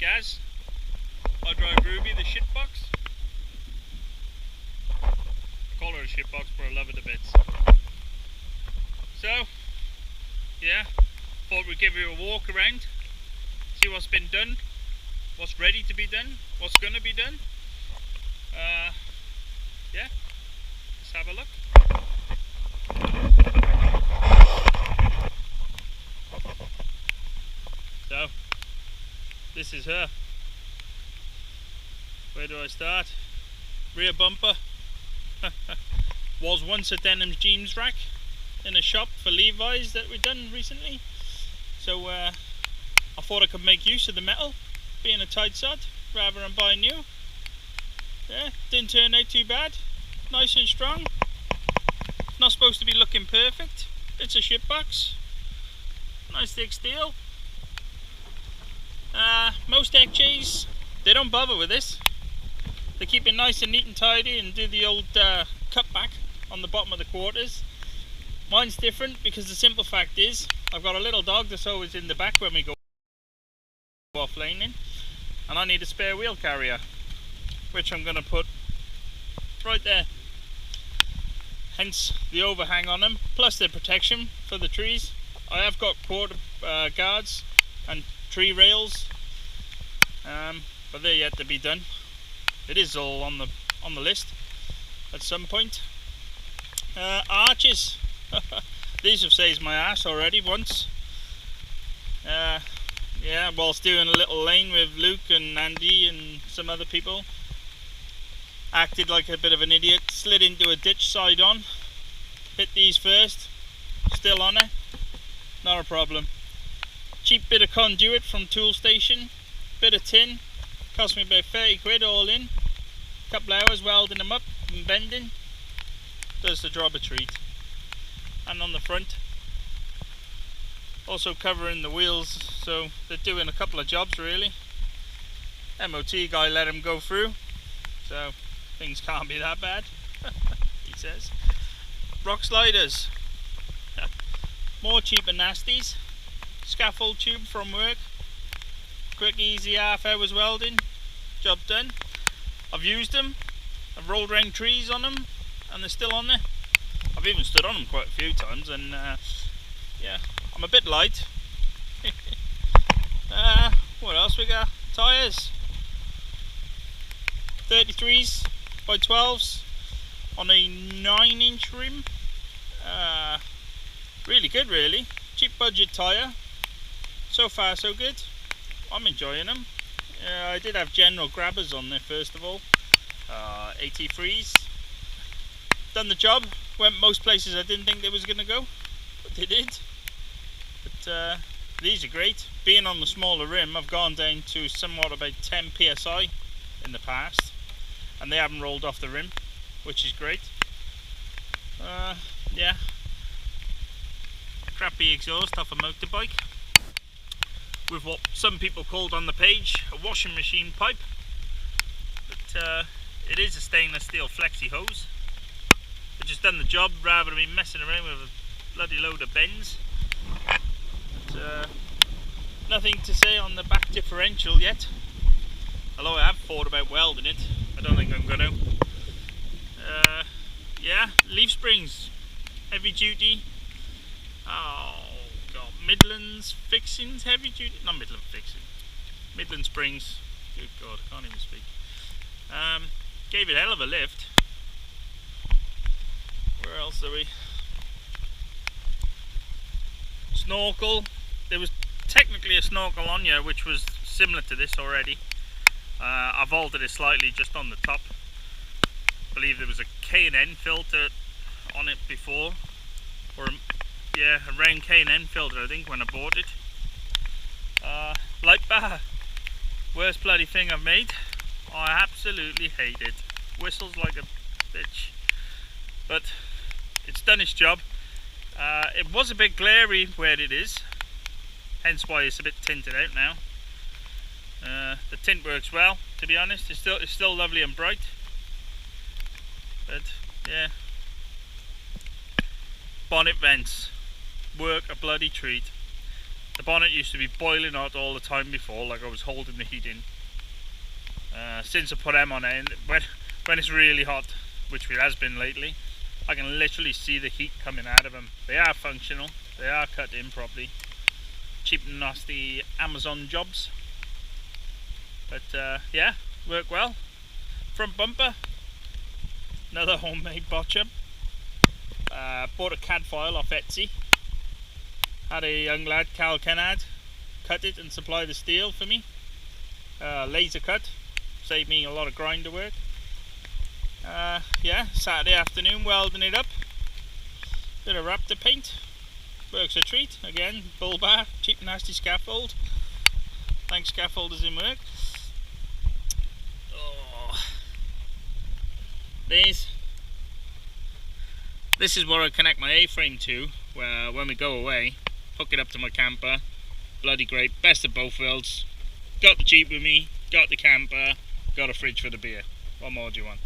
Gaz. I drive Ruby, the shitbox. I call her a shitbox, but I love her to bits. So, yeah, thought we'd give you a walk around, see what's been done, what's ready to be done, what's going to be done. Yeah, let's have a look. So, this is her. Where do I start? Rear bumper. Was once a denim jeans rack in a shop for Levi's that we've done recently. So I thought I could make use of the metal, being a tight sod, rather than buy new. Yeah, didn't turn out too bad. Nice and strong. Not supposed to be looking perfect. It's a shitbox. Nice thick steel. Most XJs, they don't bother with this. They keep it nice and neat and tidy and do the old cutback on the bottom of the quarters. Mine's different because the simple fact is I've got a little dog that's always in the back when we go off laning, and I need a spare wheel carrier, which I'm going to put right there. Hence the overhang on them, plus the protection for the trees. I have got quarter guards and tree rails, but they're yet to be done. It is all on the list at some point. Arches. These have saved my ass already once. Yeah, whilst doing a little lane with Luke and Andy and some other people. Acted like a bit of an idiot, slid into a ditch side on. Hit these first, still on it, not a problem. Cheap bit of conduit from Tool Station, bit of tin, cost me about 30 quid all in. Couple hours welding them up and bending, does the job a treat. And on the front, also covering the wheels, so they're doing a couple of jobs really. MOT guy let them go through, so things can't be that bad, he says. Rock sliders, more cheap and nasties. Scaffold tube from work, quick easy half hours welding, job done. I've used them, I've rolled around trees on them, and they're still on there. I've even stood on them quite a few times, and yeah, I'm a bit light. What else we got? Tyres, 33s by 12s on a 9-inch rim. Really good, really. Cheap budget tyre. So far so good. I'm enjoying them. I did have general grabbers on there first of all. 83s. Done the job. Went most places I didn't think they was going to go, but they did. But these are great. Being on the smaller rim, I've gone down to somewhat about 10 psi in the past, and they haven't rolled off the rim, which is great. Yeah. Crappy exhaust off a motorbike with what some people called on the page a washing machine pipe, but it is a stainless steel flexi hose which has done the job rather than me messing around with a bloody load of bends. But, nothing to say on the back differential yet, although I have thought about welding it. I don't think I'm going to. Yeah, leaf springs, heavy duty. Oh god, Midlands fixings, heavy duty, not Midland fixing, Midland springs. Good god, I can't even speak. Gave it a hell of a lift. Where else are we? Snorkel. There was technically a snorkel on here which was similar to this already. I've altered it slightly just on the top. I believe there was a K&N filter on it before, or yeah, a round K&N filter I think when I bought it. Light bar, worst bloody thing I've made. I absolutely hate it. Whistles like a bitch, but it's done its job. It was a bit glary where it is, hence why it's a bit tinted out now. The tint works well, to be honest. It's still lovely and bright, but yeah. Bonnet vents work a bloody treat. The bonnet used to be boiling hot all the time before, like I was holding the heat in. Since I put them on it, when it's really hot, which it has been lately, I can literally see the heat coming out of them. They are functional, they are cut in properly. Cheap and nasty Amazon jobs. But yeah, work well. Front bumper, another homemade botch-up. Bought a CAD file off Etsy. Had a young lad, Cal Kennard, cut it and supply the steel for me. Laser cut, saved me a lot of grinder work. Yeah, Saturday afternoon welding it up. Bit of Raptor paint, works a treat. Again, bull bar, cheap nasty scaffold. Thanks scaffolders in work. Oh. This is where I connect my A-frame to, where when we go away, hook it up to my camper. Bloody great, best of both worlds. Got the Jeep with me, got the camper, got a fridge for the beer. What more do you want?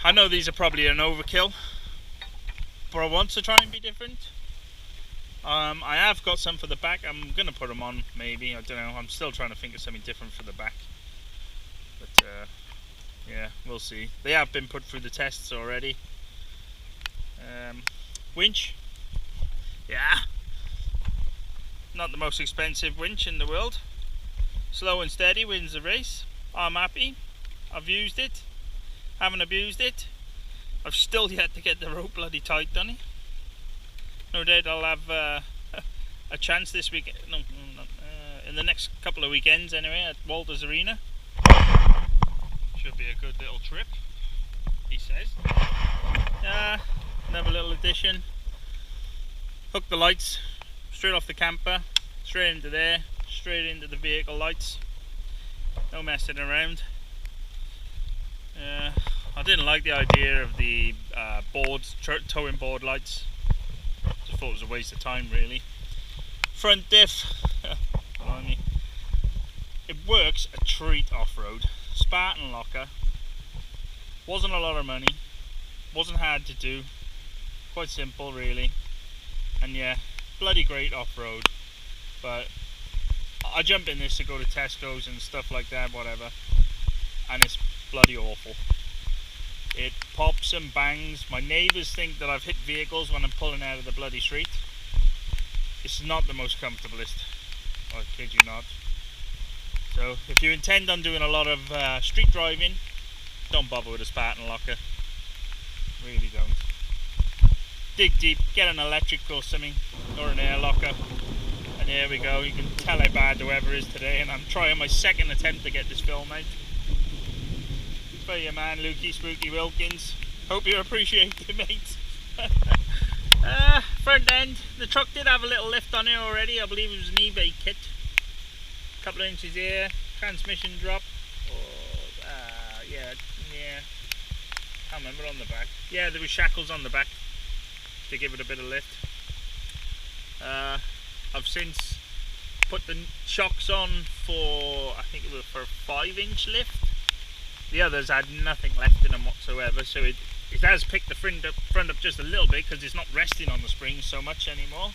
I know these are probably an overkill, but I want to try and be different. I have got some for the back. I'm going to put them on, maybe. I don't know. I'm still trying to think of something different for the back. But yeah, we'll see. They have been put through the tests already. Winch. Yeah. Not the most expensive winch in the world. Slow and steady wins the race. I'm happy. I've used it. Haven't abused it. I've still yet to get the rope bloody tight done. No doubt I'll have a chance this week. No, in the next couple of weekends anyway at Walters Arena. Should be a good little trip, he says. Another little addition. Hook the lights straight off the camper, straight into there, straight into the vehicle lights. No messing around. I didn't like the idea of the towing board lights. Just thought it was a waste of time, really. Front diff, blimey. It works a treat off-road. Spartan locker. Wasn't a lot of money. Wasn't hard to do. Quite simple, really. And yeah, bloody great off-road. But I jump in this to go to Tesco's and stuff like that, whatever. And it's bloody awful. It pops and bangs. My neighbours think that I've hit vehicles when I'm pulling out of the bloody street. It's not the most comfortablest. I kid you not. So if you intend on doing a lot of street driving, don't bother with a Spartan locker. Really don't. Dig deep, get an electric or something, or an air locker. And there we go. You can tell how bad the weather is today, and I'm trying my second attempt to get this film out. For your man Lukey Spooky Wilkins. Hope you appreciate it, mate. Front end, the truck did have a little lift on it already. I believe it was an eBay kit. Couple of inches here, transmission drop. Yeah. Can't remember on the back. Yeah, there were shackles on the back to give it a bit of lift. I've since put the shocks on for, I think it was for a 5-inch lift. The others had nothing left in them whatsoever, so it has picked the front up just a little bit because it's not resting on the springs so much anymore.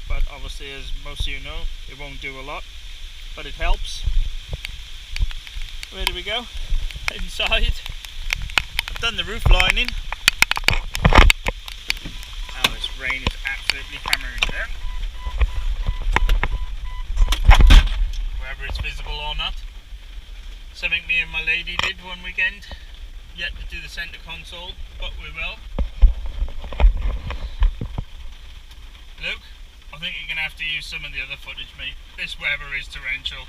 But obviously, as most of you know, it won't do a lot, but it helps. Where do we go? Inside. I've done the roof lining. Oh, this rain is absolutely hammering down. Whether it's visible or not. Something me and my lady did one weekend. Yet to do the centre console, but we will. Luke, I think you're going to have to use some of the other footage, mate. This weather is torrential.